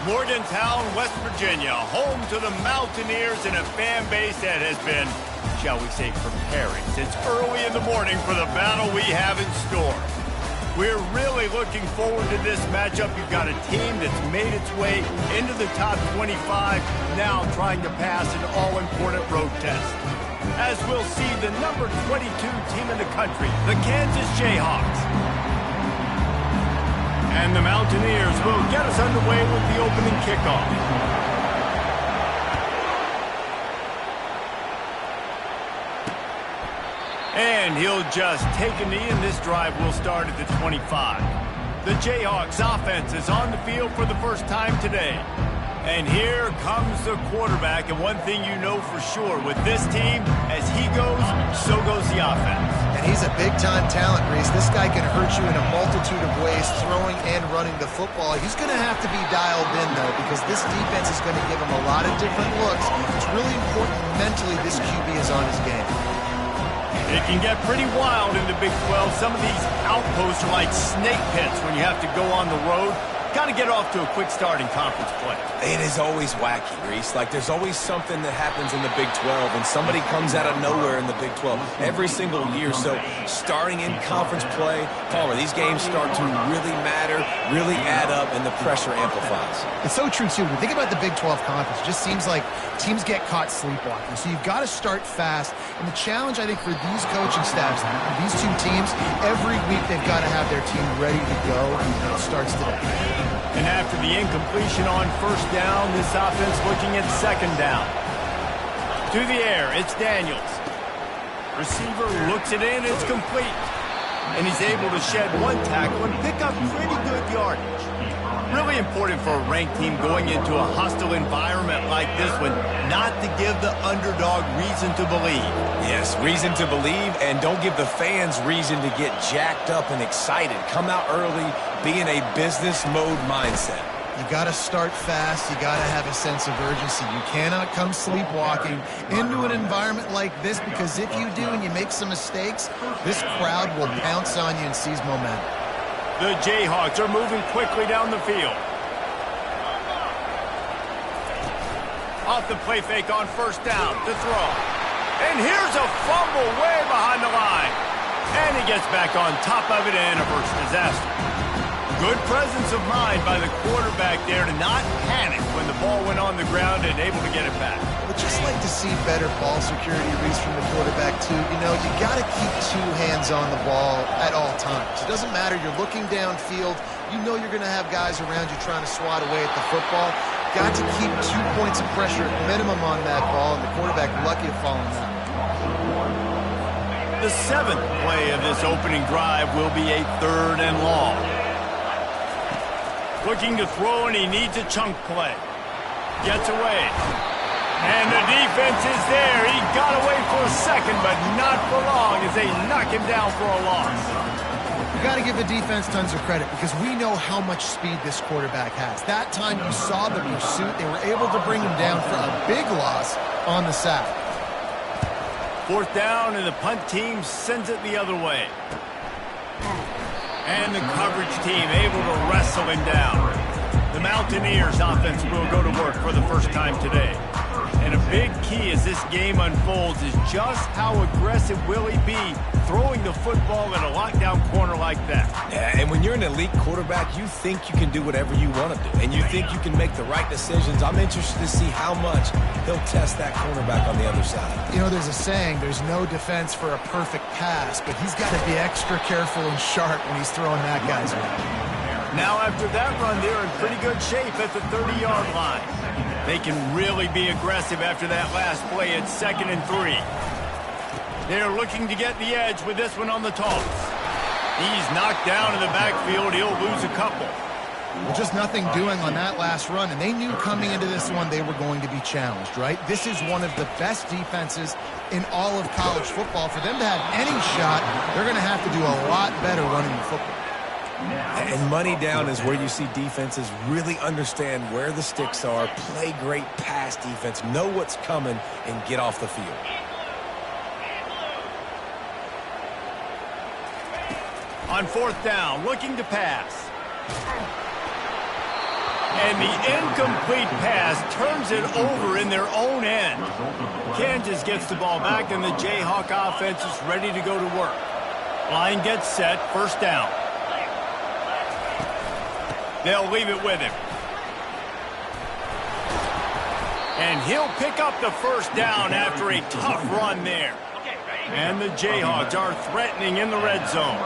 Morgantown, West Virginia, home to the Mountaineers and a fan base that has been, shall we say, preparing since early in the morning for the battle we have in store. We're really looking forward to this matchup. You've got a team that's made its way into the top 25, now trying to pass an all-important road test. As we'll see the number 22 team in the country, the Kansas Jayhawks. And the Mountaineers will get us underway with the opening kickoff. And he'll just take a knee, and this drive will start at the 25. The Jayhawks offense is on the field for the first time today. And here comes the quarterback, and one thing you know for sure, with this team, as he goes, so goes the offense. And he's a big-time talent, Reese. This guy can hurt you in a multitude of ways, throwing and running the football. He's going to have to be dialed in, though, because this defense is going to give him a lot of different looks. It's really important mentally this QB is on his game. It can get pretty wild in the Big 12. Some of these outposts are like snake pits when you have to go on the road. Got to get off to a quick start in conference play. It is always wacky, Reese. Like, there's always something that happens in the Big 12, and somebody comes out of nowhere in the Big 12 every single year. So, starting in conference play, Palmer, these games start to really matter, really add up, and the pressure amplifies. It's so true, too. When you think about the Big 12 conference, it just seems like teams get caught sleepwalking. So, you've got to start fast. And the challenge, I think, for these coaching staffs, these two teams, every week they've got to have their team ready to go, and it starts today. And after the incompletion on first down, this offense looking at second down. To the air, it's Daniels. Receiver looks it in, it's complete. And he's able to shed one tackle and pick up pretty good yardage. Really important for a ranked team going into a hostile environment like this one, not to give the underdog reason to believe. Yes, reason to believe, and don't give the fans reason to get jacked up and excited. Come out early, be in a business mode mindset. You got to start fast. You got to have a sense of urgency. You cannot come sleepwalking into an environment like this, because if you do and you make some mistakes, this crowd will pounce on you and seize momentum. The Jayhawks are moving quickly down the field. Off the play fake on first down to throw. And here's a fumble way behind the line. And he gets back on top of it and averts disaster. Good presence of mind by the quarterback there to not panic when the ball went on the ground and able to get it back. But just like to see better ball security, Reese, from the quarterback, too. You know, you got to keep two hands on the ball at all times. It doesn't matter. You're looking downfield. You know you're going to have guys around you trying to swat away at the football. Got to keep 2 points of pressure at minimum on that ball, and the quarterback lucky to fall on that. The 7th play of this opening drive will be a 3rd and long. Looking to throw, and he needs a chunk play. Gets away. And the defense is there. He got away for a second, but not for long as they knock him down for a loss. You got to give the defense tons of credit, because we know how much speed this quarterback has. That time you saw the pursuit. They were able to bring him down for a big loss on the sack. 4th down, and the punt team sends it the other way. And the coverage team able to wrestle him down. The Mountaineers offense will go to work for the first time today. And a big key as this game unfolds is just how aggressive will he be throwing the football in a lockdown corner like that. Yeah, and when you're an elite quarterback, you think you can do whatever you want to do, and you think you can make the right decisions. I'm interested to see how much he'll test that cornerback on the other side. You know, there's a saying, there's no defense for a perfect pass, but he's got to be extra careful and sharp when he's throwing that guy's way. Now after that run, they're in pretty good shape at the 30-yard line. They can really be aggressive after that last play at 2nd and 3. They're looking to get the edge with this one on the toss. He's knocked down in the backfield. He'll lose a couple. Well, just nothing doing on that last run, and they knew coming into this one they were going to be challenged, right? This is one of the best defenses in all of college football. For them to have any shot, they're going to have to do a lot better running the football. And money down is where you see defenses really understand where the sticks are, play great pass defense, know what's coming, and get off the field. On 4th down, looking to pass. And the incomplete pass turns it over in their own end. Kansas gets the ball back, and the Jayhawk offense is ready to go to work. Line gets set, first down. They'll leave it with him. And he'll pick up the first down after a tough run there. And the Jayhawks are threatening in the red zone.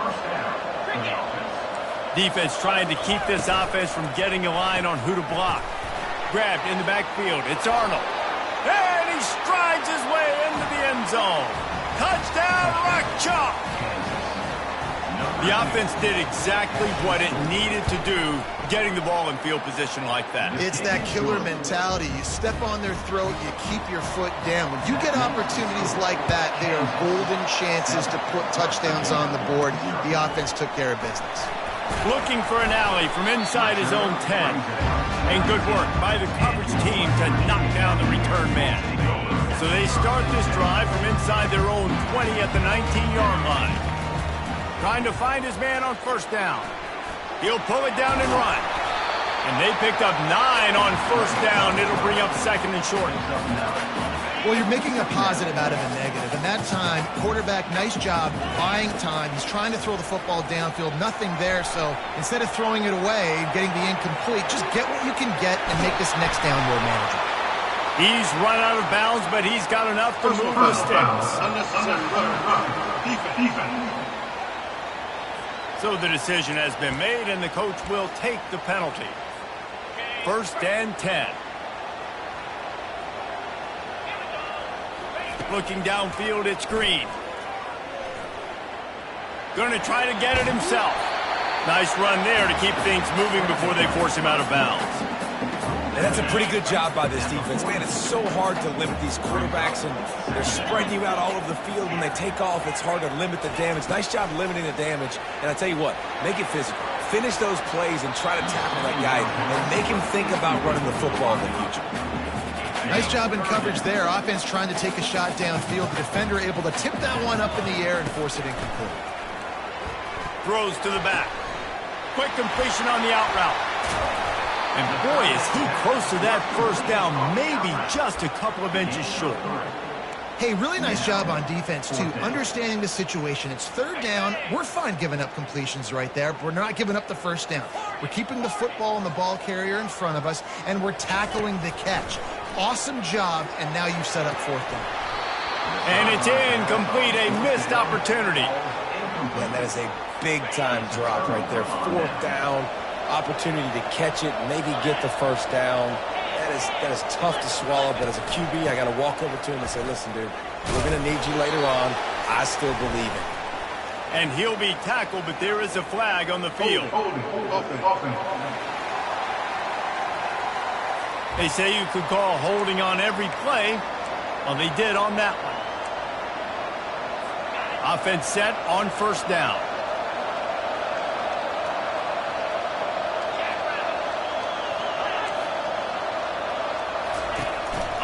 Defense trying to keep this offense from getting a line on who to block. Grabbed in the backfield. It's Arnold. And he strides his way into the end zone. Touchdown, Rock Chalk! The offense did exactly what it needed to do, getting the ball in field position like that. It's that killer mentality. You step on their throat, you keep your foot down. When you get opportunities like that, they are golden chances to put touchdowns on the board. The offense took care of business. Looking for an alley from inside his own 10. And good work by the coverage team to knock down the return man. So they start this drive from inside their own 20 at the 19-yard line. Trying to find his man on first down. He'll pull it down and run. And they picked up 9 on first down. It'll bring up second and short. Well, you're making a positive out of a negative. And that time, quarterback, nice job buying time. He's trying to throw the football downfield. Nothing there. So instead of throwing it away, getting the incomplete, just get what you can get and make this next down more manageable. He's run out of bounds, but he's got enough to move the sticks. Defense. So the decision has been made, and the coach will take the penalty. First and 10. Looking downfield, it's Green. Going to try to get it himself. Nice run there to keep things moving before they force him out of bounds. And that's a pretty good job by this defense. Man, it's so hard to limit these quarterbacks, and they're spreading you out all over the field. When they take off, it's hard to limit the damage. Nice job limiting the damage. And I tell you what, make it physical. Finish those plays and try to tackle that guy and make him think about running the football in the future. Nice job in coverage there. Offense trying to take a shot downfield. The defender able to tip that one up in the air and force it incomplete. Throws to the back. Quick completion on the out route. And boy, is he close to that first down, maybe just a couple of inches short. Hey, really nice job on defense, too, understanding the situation. It's third down. We're fine giving up completions right there, but we're not giving up the first down. We're keeping the football and the ball carrier in front of us, and we're tackling the catch. Awesome job, and now you've set up fourth down. And it's incomplete, a missed opportunity. Man, that is a big-time drop right there. Fourth down. Opportunity to catch it, maybe get the first down. That is tough to swallow, but as a QB, I got to walk over to him and say, listen, dude, we're going to need you later on. I still believe it. And he'll be tackled, but there is a flag on the field. They say you could call holding on every play. Well, they did on that one. Offense set on first down.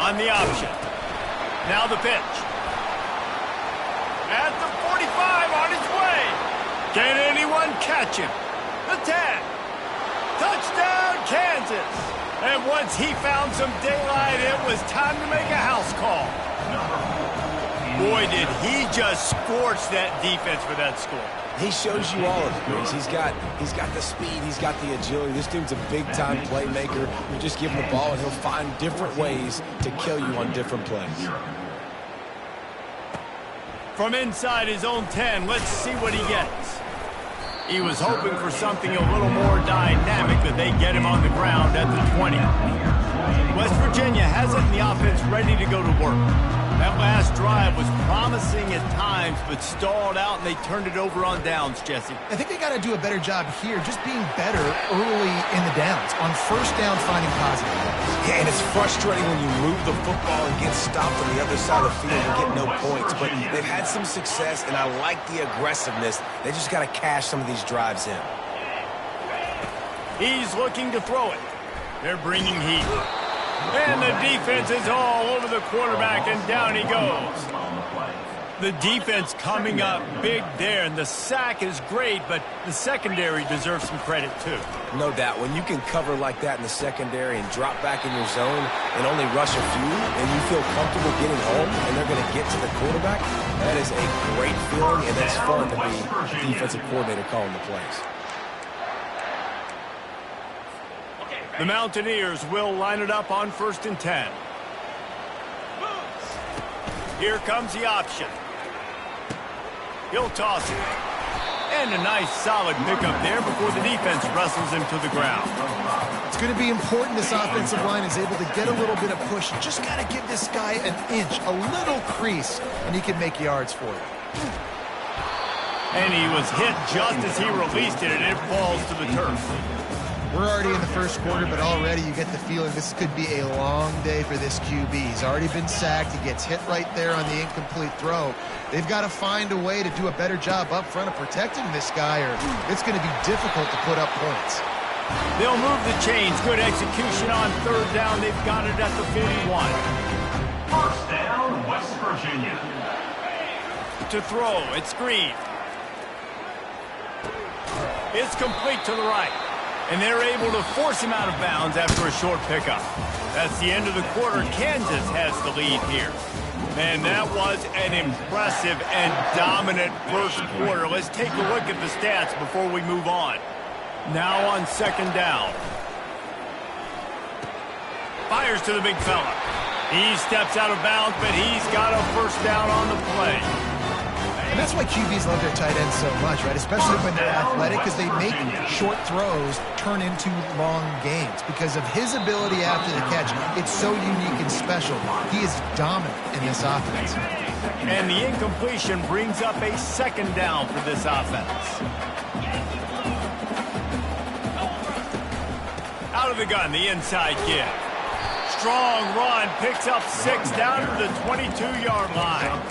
On the option. Now the pitch. At the 45, on his way. Can anyone catch him? The 10. Touchdown, Kansas. And once he found some daylight, it was time to make a house call. Boy, did he just scorch that defense for that score. He shows you all of it, Grace. He's got the speed, he's got the agility. This dude's a big-time playmaker. You just give him the ball, and he'll find different ways to kill you on different plays. From inside his own 10, let's see what he gets. He was hoping for something a little more dynamic, but they get him on the ground at the 20. West Virginia has it in the offense ready to go to work. That last drive was promising at times, but stalled out, and they turned it over on downs, Jesse. I think they got to do a better job here, just being better early in the downs. On first down, finding positive plays. Yeah, and it's frustrating when you move the football and get stopped on the other side of the field and get no points. But they've had some success, and I like the aggressiveness. They just got to cash some of these drives in. He's looking to throw it. They're bringing heat. And the defense is all over the quarterback, and down he goes. The defense coming up big there, and the sack is great, but the secondary deserves some credit too. No doubt. When you can cover like that in the secondary and drop back in your zone and only rush a few, and you feel comfortable getting home and they're going to get to the quarterback, that is a great feeling, and it's fun to be defensive coordinator calling the plays. The Mountaineers will line it up on 1st and 10. Here comes the option. He'll toss it. And a nice solid pickup there before the defense wrestles him to the ground. It's going to be important this offensive line is able to get a little bit of push. You just got to give this guy an inch, a little crease, and he can make yards for you. And he was hit just as he released it, and it falls to the turf. We're already in the first quarter, but already you get the feeling this could be a long day for this QB. He's already been sacked. He gets hit right there on the incomplete throw. They've got to find a way to do a better job up front of protecting this guy, or it's going to be difficult to put up points. They'll move the chains. Good execution on 3rd down. They've got it at the 41. 1st down, West Virginia. To throw, it's Green. It's complete to the right. And they're able to force him out of bounds after a short pickup. That's the end of the quarter. Kansas has the lead here. Man, that was an impressive and dominant first quarter. Let's take a look at the stats before we move on. Now on 2nd down. Fires to the big fella. He steps out of bounds, but he's got a 1st down on the play. And that's why QBs love their tight ends so much, right? Especially when they're athletic, because they make short throws turn into long gains. Because of his ability after the catch, it's so unique and special. He is dominant in this offense. And the incompletion brings up a 2nd down for this offense. Out of the gun, the inside give. Strong run, picks up 6 down to the 22-yard line.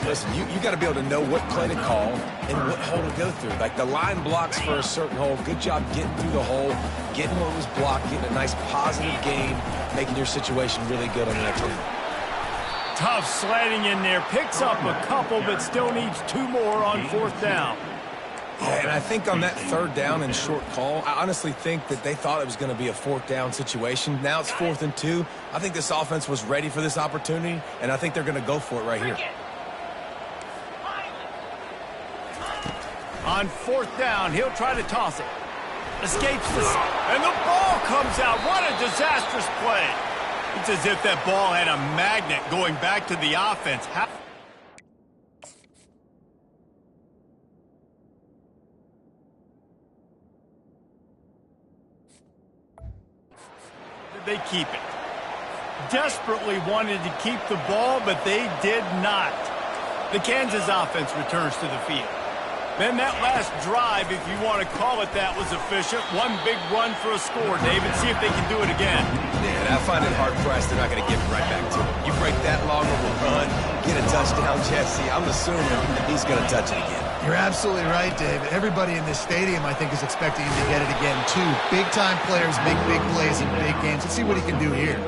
Listen, you got to be able to know what play to call and what hole to go through. Like the line blocks for a certain hole. Good job getting through the hole, getting what was blocked, getting a nice positive gain, making your situation really good on that team. Tough sledding in there. Picks up a couple, but still needs 2 more on 4th down. Yeah, and I think on that 3rd down and short call, I honestly think that they thought it was going to be a 4th down situation. Now it's 4th and 2. I think this offense was ready for this opportunity, and I think they're going to go for it right here. On 4th down, he'll try to toss it. Escapes the... And the ball comes out. What a disastrous play. It's as if that ball had a magnet going back to the offense. Did they keep it? Desperately wanted to keep the ball, but they did not. The Kansas offense returns to the field. Then that last drive, if you want to call it that, was efficient. One big run for a score, David. See if they can do it again. Yeah, I find it hard-pressed they're not going to give it right back to him. You break that long of a run, get a touchdown, Jesse, I'm assuming he's going to touch it again. You're absolutely right, David. Everybody in this stadium, I think, is expecting him to get it again, too. Big-time players make big plays in big games. Let's see what he can do here.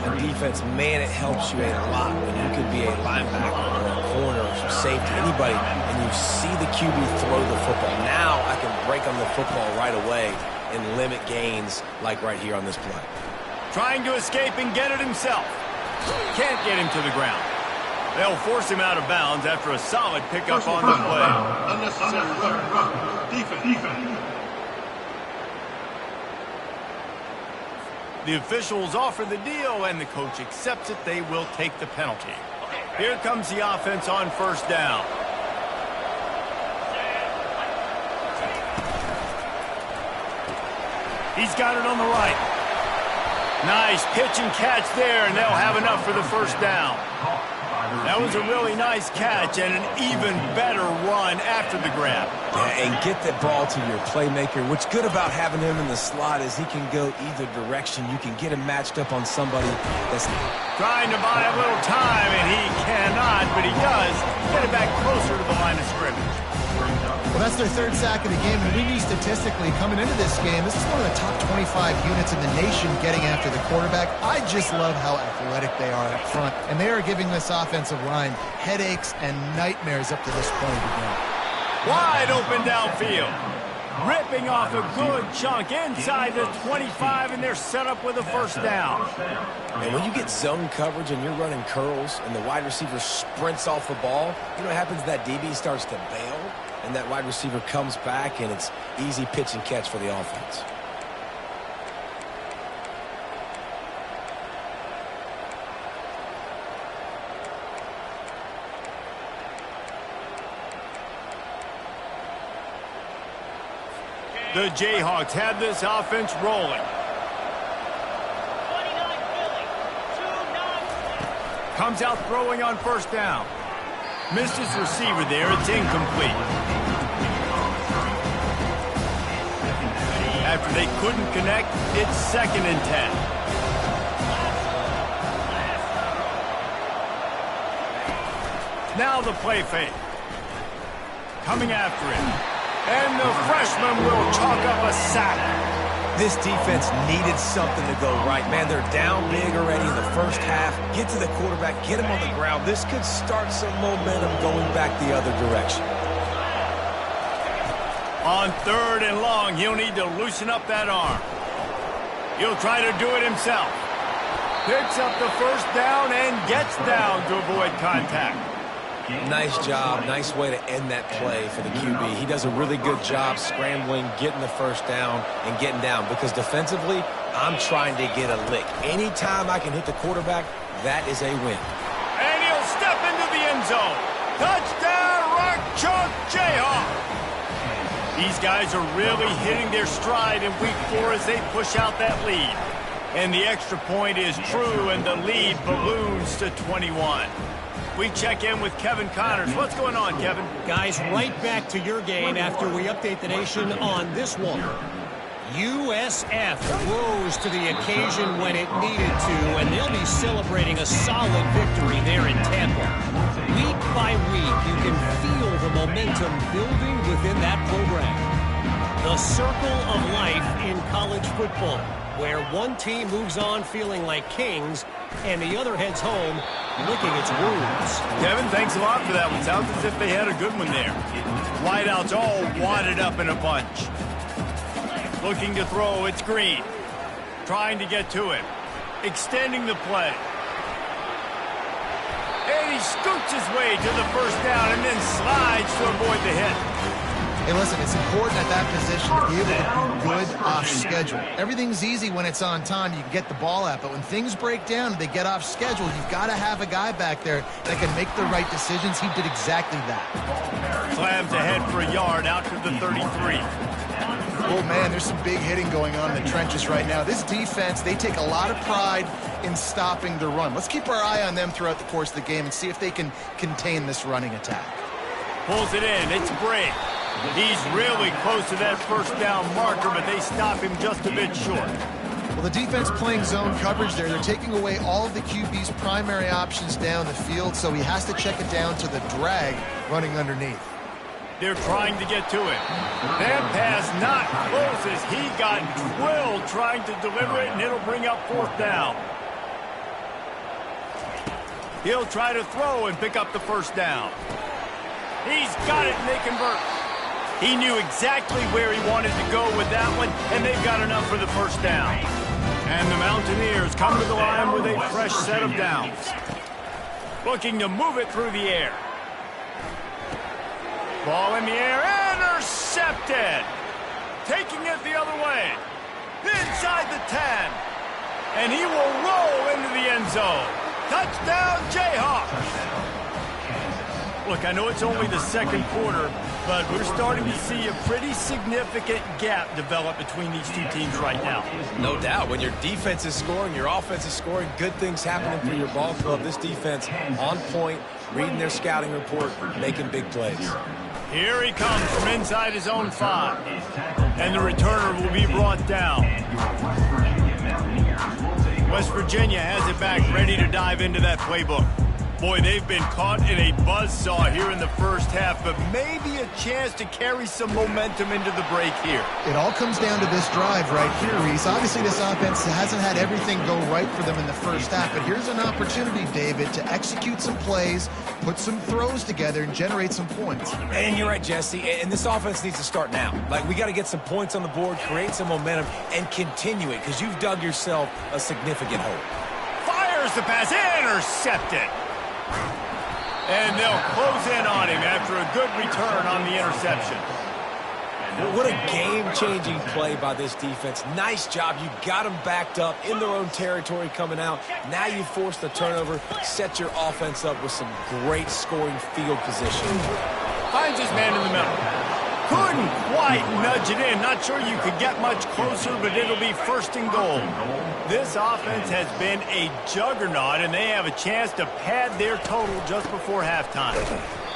On defense, man, it helps you a lot when you can be a linebacker or a corner or safety, anybody, and you see the QB throw the football. Now I can break on the football right away and limit gains like right here on this play. Trying to escape and get it himself. Can't get him to the ground. They'll force him out of bounds after a solid pickup on the play. Unnecessary run. Defense. The officials offer the deal, and the coach accepts it. They will take the penalty. Here comes the offense on 1st down. He's got it on the right. Nice pitch and catch there, and they'll have enough for the 1st down. That was a really nice catch and an even better run after the grab. Yeah, and get that ball to your playmaker. What's good about having him in the slot is he can go either direction. You can get him matched up on somebody that's trying to buy a little time, and he cannot, but he does get it back closer to the line of scrimmage. Well, that's their third sack of the game, and we knew statistically coming into this game, this is one of the top 25 units in the nation getting after the quarterback. I just love how athletic they are up front, and they are giving this offensive line headaches and nightmares up to this point of the game. Wide open downfield. Ripping off a good chunk inside the 25, and they're set up with a first down. And when you get zone coverage and you're running curls and the wide receiver sprints off the ball, you know what happens? That DB starts to bail, and that wide receiver comes back, and it's easy pitch and catch for the offense. The Jayhawks have this offense rolling. Comes out throwing on first down. Missed his receiver there. It's incomplete. After they couldn't connect, it's 2nd and 10. Now the play fake. Coming after him. And the freshman will chalk up a sack. This defense needed something to go right. Man, they're down big already in the first half. Get to the quarterback, get him on the ground. This could start some momentum going back the other direction. On 3rd and long, he'll need to loosen up that arm. He'll try to do it himself. Picks up the first down and gets down to avoid contact. Nice job. Nice way to end that play for the QB. He does a really good job scrambling, getting the first down, and getting down. Because defensively, I'm trying to get a lick. Anytime I can hit the quarterback, that is a win. And he'll step into the end zone. Touchdown, Rock Chalk Jayhawk. These guys are really hitting their stride in week 4 as they push out that lead. And the extra point is true, and the lead balloons to 21. We check in with Kevin Connors. What's going on, Kevin? Guys, right back to your game after we update the nation on this one. USF rose to the occasion when it needed to, and they'll be celebrating a solid victory there in Tampa. Week by week, you can feel the momentum building within that program. The circle of life in college football, where one team moves on feeling like kings, and the other heads home licking its wounds. Kevin, thanks a lot for that one. Sounds as if they had a good one there. Wideouts all wadded up in a bunch. Looking to throw, it's Green. Trying to get to him. Extending the play. And he scoots his way to the first down and then slides to avoid the hit. Hey, listen, it's important at that position to be able to be good off schedule. Everything's easy when it's on time. You can get the ball out. But when things break down and they get off schedule, you've got to have a guy back there that can make the right decisions. He did exactly that. Slams ahead for a yard out to the 33. Oh, man, there's some big hitting going on in the trenches right now. This defense, they take a lot of pride in stopping the run. Let's keep our eye on them throughout the course of the game and see if they can contain this running attack. Pulls it in. It's Brake. He's really close to that first down marker, but they stop him just a bit short. Well, the defense playing zone coverage there. They're taking away all of the QB's primary options down the field, so he has to check it down to the drag running underneath. They're trying to get to it. That pass not close as he got drilled trying to deliver it, and it'll bring up 4th down. He'll try to throw and pick up the first down. He's got it, and they convert. He knew exactly where he wanted to go with that one, and they've got enough for the first down. And the Mountaineers come to the line with a fresh set of downs. Looking to move it through the air. Ball in the air, intercepted. Taking it the other way. Inside the 10. And he will roll into the end zone. Touchdown, Jayhawks. Look, I know it's only the second quarter, but we're starting to see a pretty significant gap develop between these two teams right now. No doubt. When your defense is scoring, your offense is scoring, good things happening for your ball club. This defense on point, reading their scouting report, making big plays. Here he comes from inside his own 5. And the returner will be brought down. West Virginia has it back, ready to dive into that playbook. Boy, they've been caught in a buzzsaw here in the first half, but maybe a chance to carry some momentum into the break here. It all comes down to this drive right here, Reese. Obviously, this offense hasn't had everything go right for them in the first half, but here's an opportunity, David, to execute some plays, put some throws together, and generate some points. And you're right, Jesse, and this offense needs to start now. Like, we got to get some points on the board, create some momentum, and continue it, because you've dug yourself a significant hole. Fires the pass, intercepted. And they'll close in on him after a good return on the interception. What a game-changing play by this defense. Nice job. You got them backed up in their own territory coming out. Now you force the turnover, set your offense up with some great scoring field position. Finds his man in the middle. Couldn't quite nudge it in. Not sure you could get much closer, but it'll be first and goal. This offense has been a juggernaut, and they have a chance to pad their total just before halftime.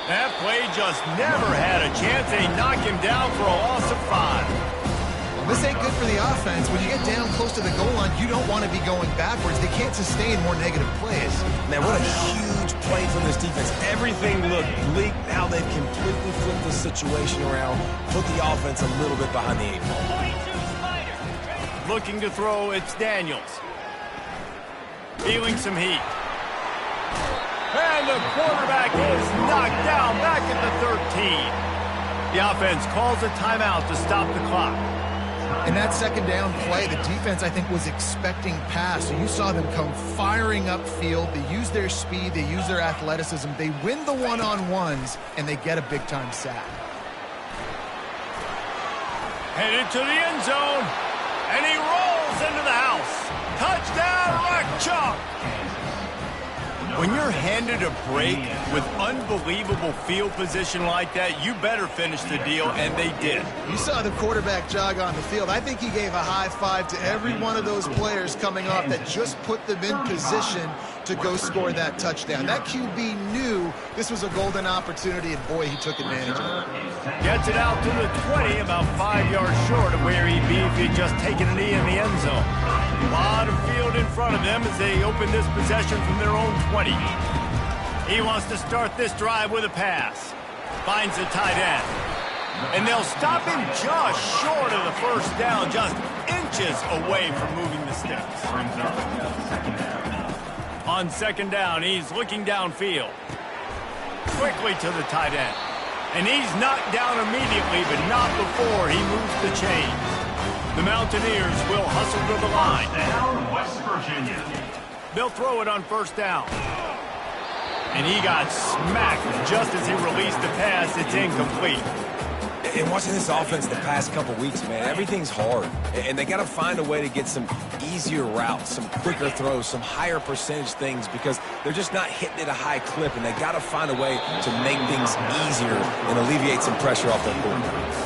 That play just never had a chance. They knock him down for a loss of 5. This ain't good for the offense. When you get down close to the goal line, you don't want to be going backwards. They can't sustain more negative plays. Man, what a huge play from this defense. Everything looked bleak. Now they've completely flipped the situation around, put the offense a little bit behind the 8 ball. Looking to throw, it's Daniels. Feeling some heat. And the quarterback is knocked down back at the 13. The offense calls a timeout to stop the clock. In that second down play, the defense, I think, was expecting pass. So you saw them come firing upfield. They use their speed. They use their athleticism. They win the one-on-ones, and they get a big-time sack. Headed to the end zone, and he rolls into the house. Touchdown, Rock Chalk. When you're handed a break with unbelievable field position like that, you better finish the deal, and they did. You saw the quarterback jog on the field. I think he gave a high five to every one of those players coming off that just put them in position to go score that touchdown. That QB knew this was a golden opportunity, and boy, he took advantage of it. Gets it out to the 20, about 5 yards short of where he'd be if he'd just taken a knee in the end zone. A lot of field in front of them as they open this possession from their own 20. He wants to start this drive with a pass. Finds the tight end. And they'll stop him just short of the first down, just inches away from moving the sticks. On second down, he's looking downfield. Quickly to the tight end. And he's knocked down immediately, but not before he moves the chains. The Mountaineers will hustle to the line. Down, West Virginia. They'll throw it on first down. And he got smacked just as he released the pass. It's incomplete. And watching this offense the past couple weeks, man, everything's hard. And they got to find a way to get some easier routes, some quicker throws, some higher percentage things because they're just not hitting at a high clip. And they got to find a way to make things easier and alleviate some pressure off their quarterback.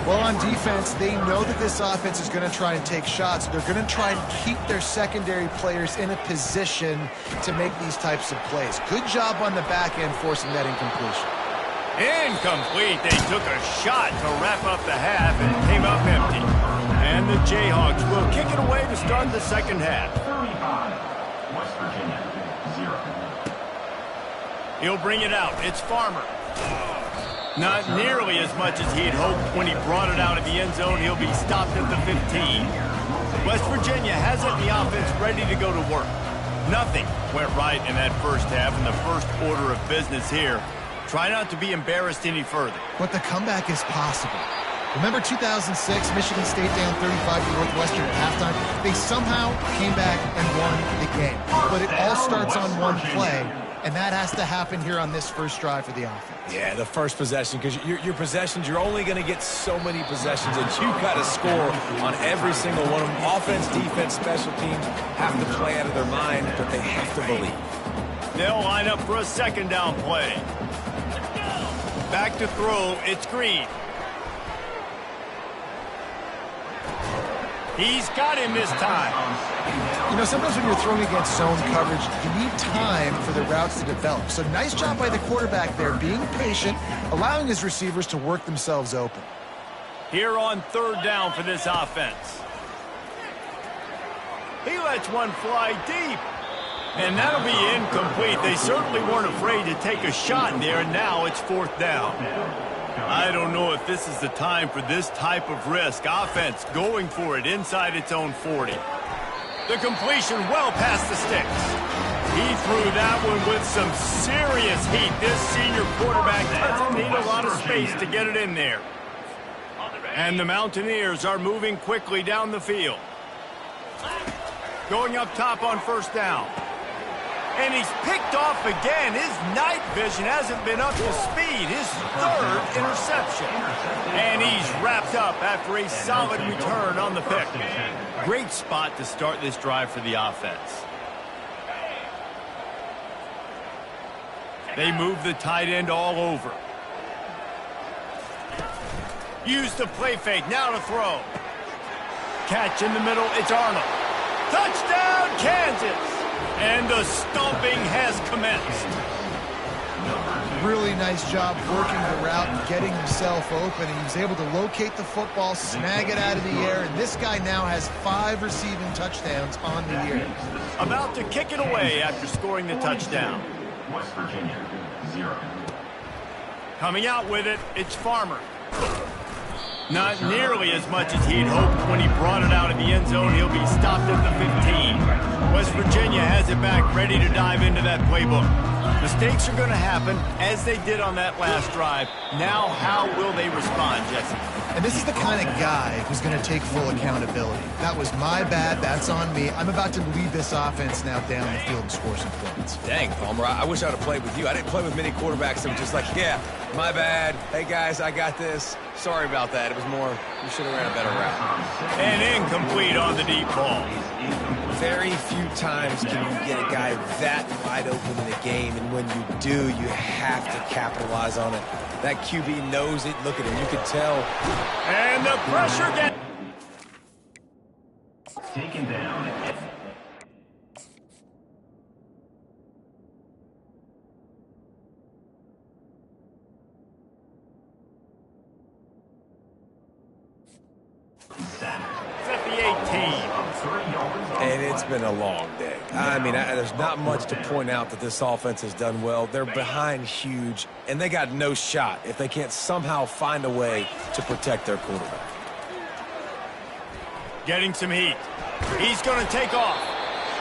Well, on defense, they know that this offense is going to try and take shots. They're going to try and keep their secondary players in a position to make these types of plays. Good job on the back end forcing that incompletion. Incomplete. They took a shot to wrap up the half and it came up empty. And the Jayhawks will kick it away to start the second half. 35, West Virginia, 0. He'll bring it out. It's Farmer. Not nearly as much as he had hoped when he brought it out of the end zone. He'll be stopped at the 15. West Virginia has it in the offense ready to go to work. Nothing went right in that first half, and the first order of business here. Try not to be embarrassed any further. But the comeback is possible. Remember 2006, Michigan State down 35 to Northwestern at halftime? They somehow came back and won the game. But it all starts on one play, and that has to happen here on this first drive for the offense. Yeah, the first possession, because your possessions, you're only going to get so many possessions, and you've got to score on every single one of them. Offense, defense, special teams have to play out of their mind, but they have to believe. They'll line up for a second down play. Back to throw, it's Green. He's got him this time. You know, sometimes when you're throwing against zone coverage, you need time for the routes to develop. So nice job by the quarterback there, being patient, allowing his receivers to work themselves open. Here on third down for this offense. He lets one fly deep. And that'll be incomplete. They certainly weren't afraid to take a shot there, and now it's 4th down. I don't know if this is the time for this type of risk. Offense going for it inside its own 40. The completion well past the sticks. He threw that one with some serious heat. This senior quarterback doesn't need a lot of space to get it in there. And the Mountaineers are moving quickly down the field. Going up top on 1st down. And he's picked off again. His night vision hasn't been up to speed. His 3rd interception. And he's wrapped up after a solid return on the pick. Great spot to start this drive for the offense. They move the tight end all over. Use the play fake. Now to throw. Catch in the middle. It's Arnold. Touchdown, Kansas! And the stomping has commenced. Really nice job working the route and getting himself open. And he was able to locate the football, snag it out of the air, and this guy now has 5 receiving touchdowns on the year. About to kick it away after scoring the touchdown. West Virginia, 0. Coming out with it, it's Farmer. Not nearly as much as he'd hoped when he brought it out of the end zone. He'll be stopped at the 15. West Virginia has it back, ready to dive into that playbook. Mistakes are going to happen, as they did on that last drive. Now, how will they respond, Jesse? And this is the kind of guy who's going to take full accountability. That was my bad. That's on me. I'm about to lead this offense now down the field and score some points. Dang, Palmer, I wish I would have played with you. I didn't play with many quarterbacks that were just like, yeah, my bad. Hey, guys, I got this. Sorry about that. It was more, you should have ran a better route. And incomplete on the deep ball. Very few times can you get a guy that wide open in a game, and when you do, you have to capitalize on it. That QB knows it. Look at him. You can tell. And the pressure gets... Taken down. at the 18. And it's been a long day. I mean, there's not much to point out that this offense has done well. They're behind huge, and they got no shot if they can't somehow find a way to protect their quarterback. Getting some heat. He's going to take off.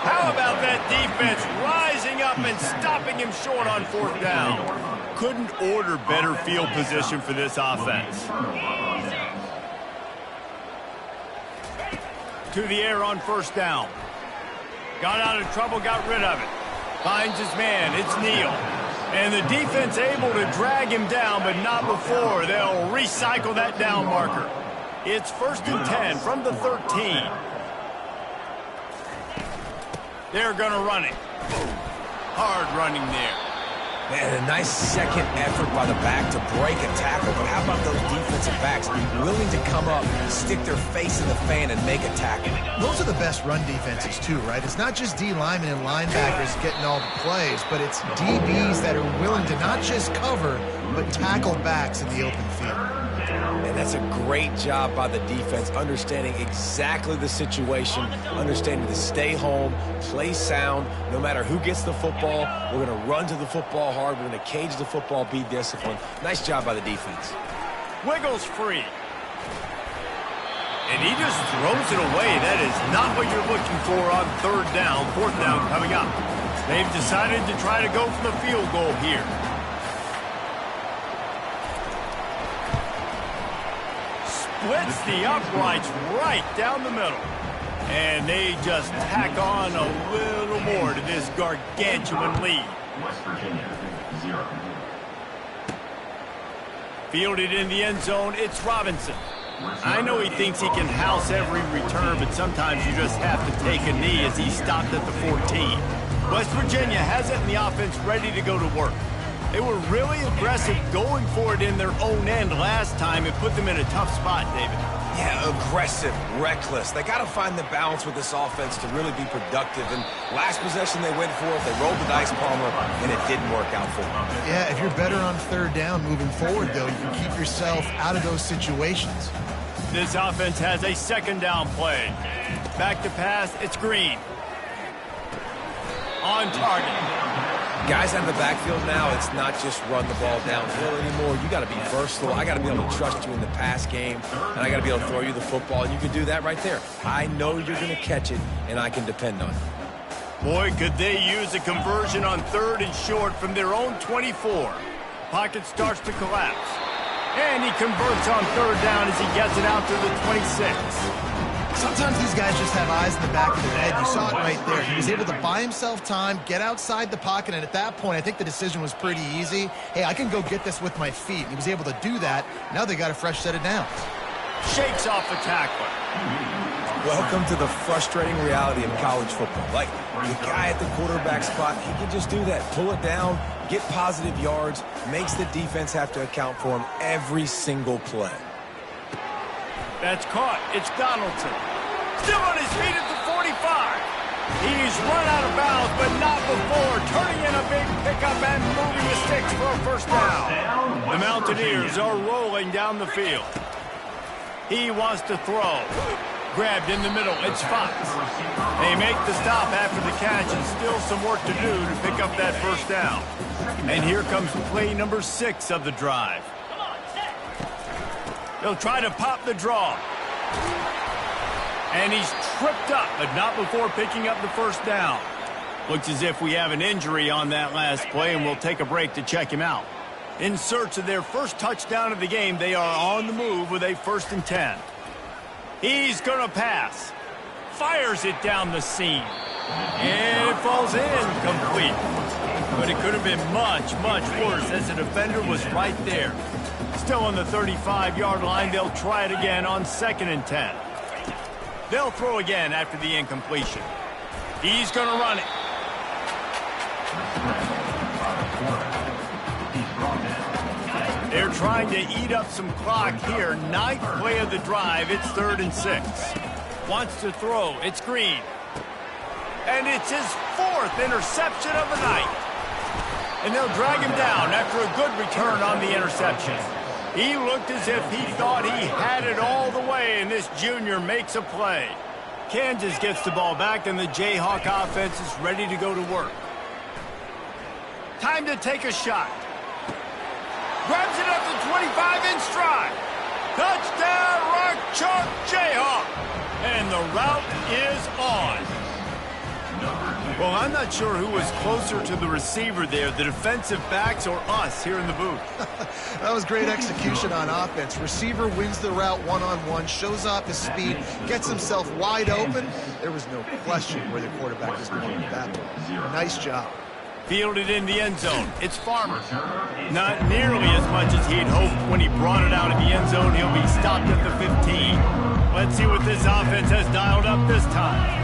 How about that defense rising up and stopping him short on 4th down? Couldn't order better field position for this offense. To the air on 1st down. Got out of trouble, got rid of it. Finds his man, it's Neal. And the defense able to drag him down, but not before. They'll recycle that down marker. It's 1st and 10 from the 13. They're going to run it. Hard running there. Man, a nice second effort by the back to break a tackle, but how about those defensive backs willing to come up, stick their face in the fan, and make a tackle? Those are the best run defenses, too, right? It's not just D linemen and linebackers getting all the plays, but it's DBs that are willing to not just cover, but tackle backs in the open field. And that's a great job by the defense, understanding exactly the situation, understanding to stay home, play sound. No matter who gets the football, we're going to run to the football hard. We're going to cage the football, be disciplined. Nice job by the defense. Wiggles free. And he just throws it away. That is not what you're looking for on 3rd down. 4th down coming up. They've decided to try to go for the field goal here. Splits the uprights right down the middle. And they just tack on a little more to this gargantuan lead. West Virginia, 0. Fielded in the end zone, it's Robinson. I know he thinks he can house every return, but sometimes you just have to take a knee as he stopped at the 14. West Virginia has it in the offense ready to go to work. They were really aggressive going for it in their own end last time. It put them in a tough spot, David. Yeah, aggressive, reckless. They got to find the balance with this offense to really be productive. And last possession they went for it, they rolled the dice, Palmer, and it didn't work out for them. Yeah, if you're better on 3rd down moving forward, though, you can keep yourself out of those situations. This offense has a 2nd down play. Back to pass, it's Green. on target. Guys out of the backfield now, it's not just run the ball downhill anymore. You got to be versatile. I got to be able to trust you in the pass game, and I got to be able to throw you the football, and you can do that right there. I know you're going to catch it, and I can depend on it. Boy, could they use a conversion on 3rd and short from their own 24. Pocket starts to collapse. And he converts on 3rd down as he gets it out to the 26. Sometimes these guys just have eyes in the back of their head. You saw it right there. He was able to buy himself time, get outside the pocket, and at that point, I think the decision was pretty easy. Hey, I can go get this with my feet. He was able to do that. Now they got a fresh set of downs. Shakes off the tackler. Welcome to the frustrating reality of college football. Like, the guy at the quarterback spot, he can just do that. Pull it down, get positive yards, makes the defense have to account for him every single play. That's caught. It's Donaldson. Still on his feet at the 45. He's run out of bounds, but not before turning in a big pickup and moving the sticks for a first down. The Mountaineers are rolling down the field. He wants to throw. Grabbed in the middle. It's Fox. They make the stop after the catch, and still some work to do to pick up that first down. And here comes play number 6 of the drive. They'll try to pop the draw. And he's tripped up, but not before picking up the first down. Looks as if we have an injury on that last play, and we'll take a break to check him out. In search of their first touchdown of the game, they are on the move with a 1st and 10. He's going to pass. Fires it down the seam. And it falls in complete. But it could have been much, much worse as the defender was right there. Still on the 35-yard line, they'll try it again on 2nd and 10. They'll throw again after the incompletion. He's going to run it. They're trying to eat up some clock here. 9th play of the drive. It's 3rd and 6. Wants to throw. It's Green. And it's his 4th interception of the night. And they'll drag him down after a good return on the interception. He looked as if he thought he had it all the way, and this junior makes a play. Kansas gets the ball back, and the Jayhawk offense is ready to go to work. Time to take a shot. Grabs it up to 25 in stride. Touchdown, Rock Chalk Jayhawk. And the route is on. Well, I'm not sure who was closer to the receiver there, the defensive backs or us here in the booth. That was great execution on offense. Receiver wins the route one-on-one, shows off his speed, gets himself wide open. There was no question where the quarterback was going with that one. Nice job. Fielded in the end zone. It's Farmer. Not nearly as much as he'd hoped when he brought it out of the end zone. He'll be stopped at the 15. Let's see what this offense has dialed up this time.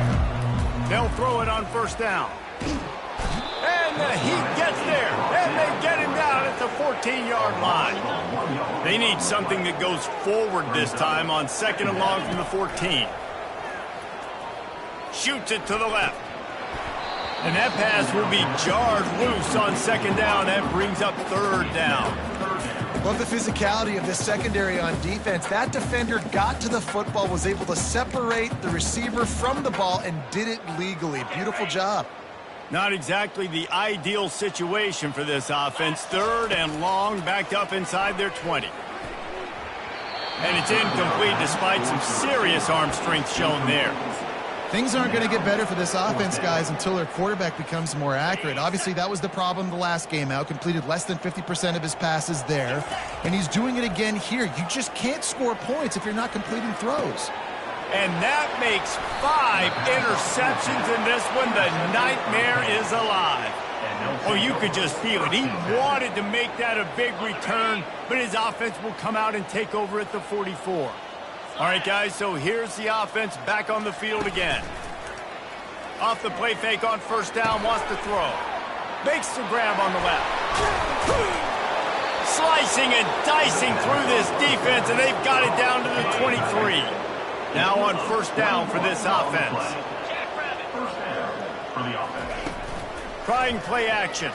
They'll throw it on 1st down. And the Heat gets there. And they get him down at the 14-yard line. They need something that goes forward this time on 2nd and long from the 14. Shoots it to the left. And that pass will be jarred loose on 2nd down. That brings up 3rd down. Love the physicality of this secondary on defense. That defender got to the football, was able to separate the receiver from the ball, and did it legally. Beautiful job. Not exactly the ideal situation for this offense. 3rd and long, backed up inside their 20. And it's incomplete despite some serious arm strength shown there. Things aren't going to get better for this offense, guys, until their quarterback becomes more accurate. Obviously, that was the problem the last game out. Completed less than 50% of his passes there. And he's doing it again here. You just can't score points if you're not completing throws. And that makes 5 interceptions in this one. The nightmare is alive. Oh, you could just feel it. He wanted to make that a big return, but his offense will come out and take over at the 44. All right, guys, so here's the offense back on the field again. Off the play fake on 1st down, wants to throw. Makes the grab on the left. Slicing and dicing through this defense, and they've got it down to the 23. Now on 1st down for this offense. Trying play action.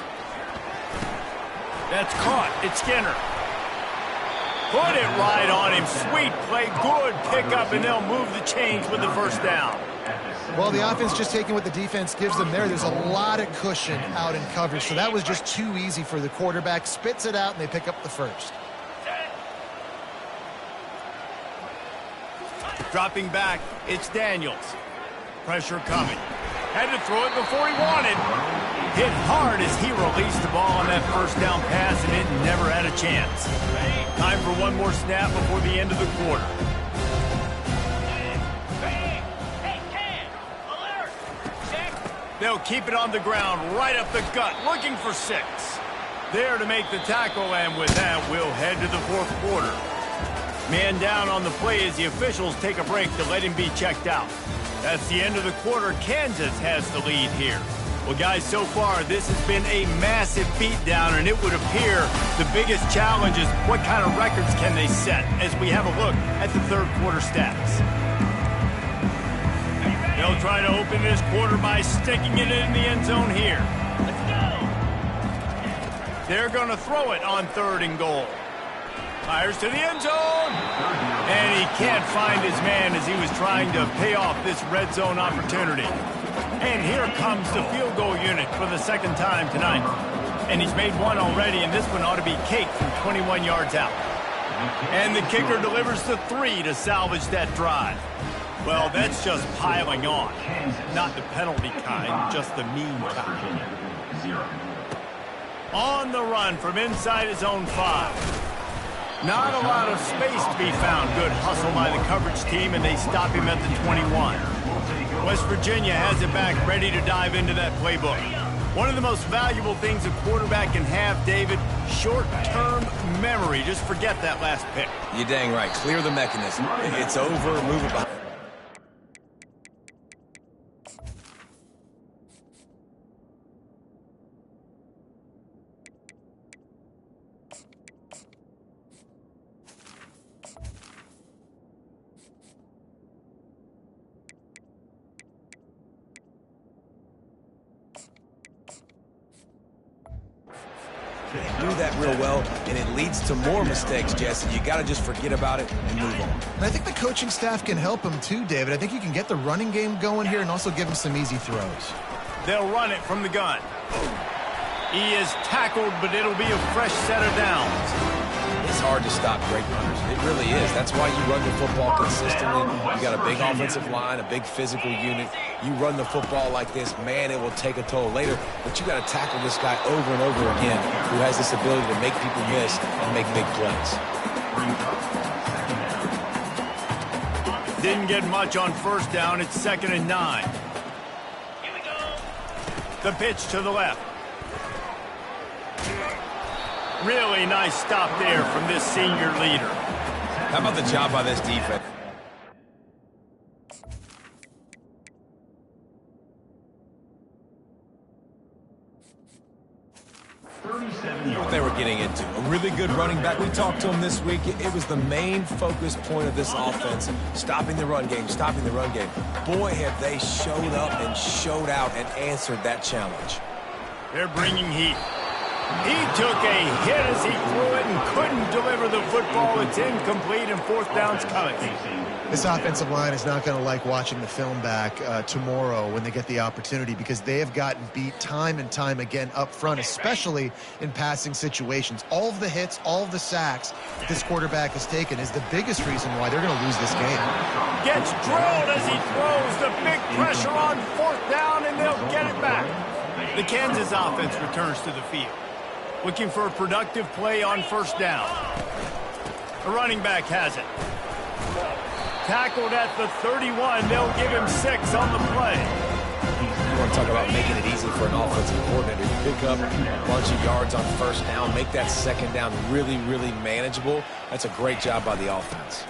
That's caught. It's Skinner. Put it right on him. Sweet play. Good pickup, and they'll move the chains with the 1st down. Well, the offense just taking what the defense gives them there. There's a lot of cushion out in coverage, so that was just too easy for the quarterback. Spits it out, and they pick up the first. Dropping back, it's Daniels. Pressure coming. Had to throw it before he wanted. Hit hard as he released the ball on that first down pass, and it never had a chance. Time for one more snap before the end of the quarter. They'll keep it on the ground, right up the gut, looking for 6. There to make the tackle, and with that, we'll head to the fourth quarter. Man down on the play as the officials take a break to let him be checked out. That's the end of the quarter. Kansas has the lead here. Well, guys, so far, this has been a massive beatdown, and it would appear the biggest challenge is what kind of records can they set as we have a look at the third quarter stats. They'll try to open this quarter by sticking it in the end zone here. Let's go! They're going to throw it on 3rd and goal. Fires to the end zone. And he can't find his man as he was trying to pay off this red zone opportunity. And here comes the field goal unit for the second time tonight. And he's made one already, and this one ought to be cake from 21 yards out. And the kicker delivers the 3 to salvage that drive. Well, that's just piling on. Not the penalty kind, just the mean kind. On the run from inside his own 5. Not a lot of space to be found. Good hustle by the coverage team, and they stop him at the 21. West Virginia has it back, ready to dive into that playbook. One of the most valuable things a quarterback can have, David, short-term memory. Just forget that last pick. You're dang right. Clear the mechanism. It's over. Move it behind. Do that real well, and it leads to more mistakes, Jesse. You got to just forget about it and move on. And I think the coaching staff can help him too, David. I think you can get the running game going here and also give him some easy throws. They'll run it from the gun. He is tackled, but it'll be a fresh set of downs. It's hard to stop great runners. It really is. That's why you run the football consistently. You got a big offensive line, a big physical unit. You run the football like this, man, it will take a toll later. But you got to tackle this guy over and over again who has this ability to make people miss and make big plays. Didn't get much on first down. It's 2nd and 9. Here we go. The pitch to the left. Really nice stop there from this senior leader. How about the job by this defense? What they were getting into. A really good running back. We talked to him this week. It was the main focus point of this offense. Stopping the run game, stopping the run game. Boy, have they showed up and showed out and answered that challenge. They're bringing heat. He took a hit as he threw it and couldn't deliver the football. It's incomplete, and 4th down's coming. This offensive line is not going to like watching the film back tomorrow when they get the opportunity, because they have gotten beat time and time again up front, especially in passing situations. All of the hits, all of the sacks that this quarterback has taken is the biggest reason why they're going to lose this game. Gets drilled as he throws. The big pressure on 4th down, and they'll get it back. The Kansas offense returns to the field, looking for a productive play on 1st down. The running back has it. Tackled at the 31. They'll give him 6 on the play. You want to talk about making it easy for an offensive coordinator. You pick up a bunch of yards on 1st down, make that 2nd down really, really manageable. That's a great job by the offense.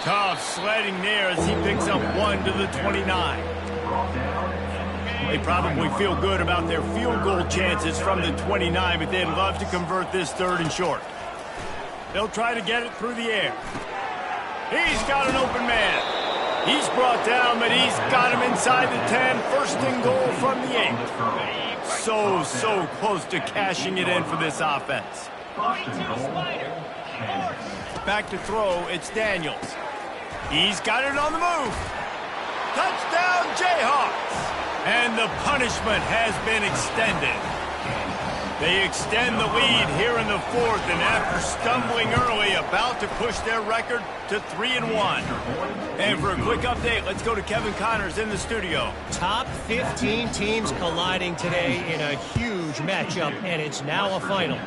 Tough sledding there as he picks up 1 to the 29. They probably feel good about their field goal chances from the 29, but they'd love to convert this 3rd and short. They'll try to get it through the air. He's got an open man. He's brought down, but he's got him inside the 10. 1st and goal from the 8. So close to cashing it in for this offense. Back to throw, it's Daniels. He's got it on the move. Touchdown, Jayhawks. And the punishment has been extended. They extend the lead here in the fourth, and after stumbling early, about to push their record to 3-1. And for a quick update, let's go to Kevin Connors in the studio. Top 15 teams colliding today in a huge matchup, and it's now a final.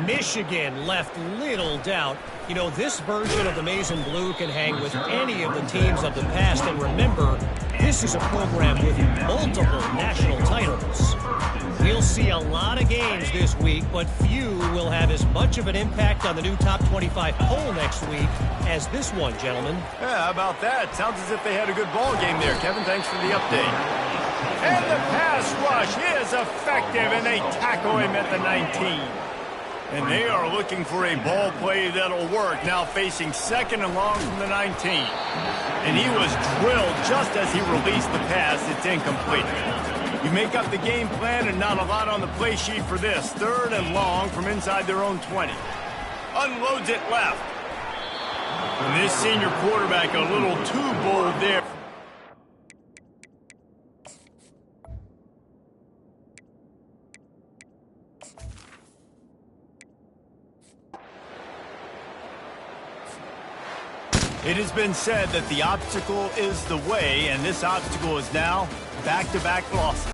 Michigan left little doubt. You know, this version of the Maize and Blue can hang with any of the teams of the past. And remember, this is a program with multiple national titles. We'll see a lot of games this week, but few will have as much of an impact on the new Top 25 poll next week as this one, gentlemen. Yeah, how about that? Sounds as if they had a good ball game there. Kevin, thanks for the update. And the pass rush is effective, and they tackle him at the 19. And they are looking for a ball play that'll work, now facing 2nd and long from the 19. And he was drilled just as he released the pass. It's incomplete. You make up the game plan and not a lot on the play sheet for this. 3rd and long from inside their own 20. Unloads it left. And this senior quarterback a little too bold there. It has been said that the obstacle is the way, and this obstacle is now back-to-back losses.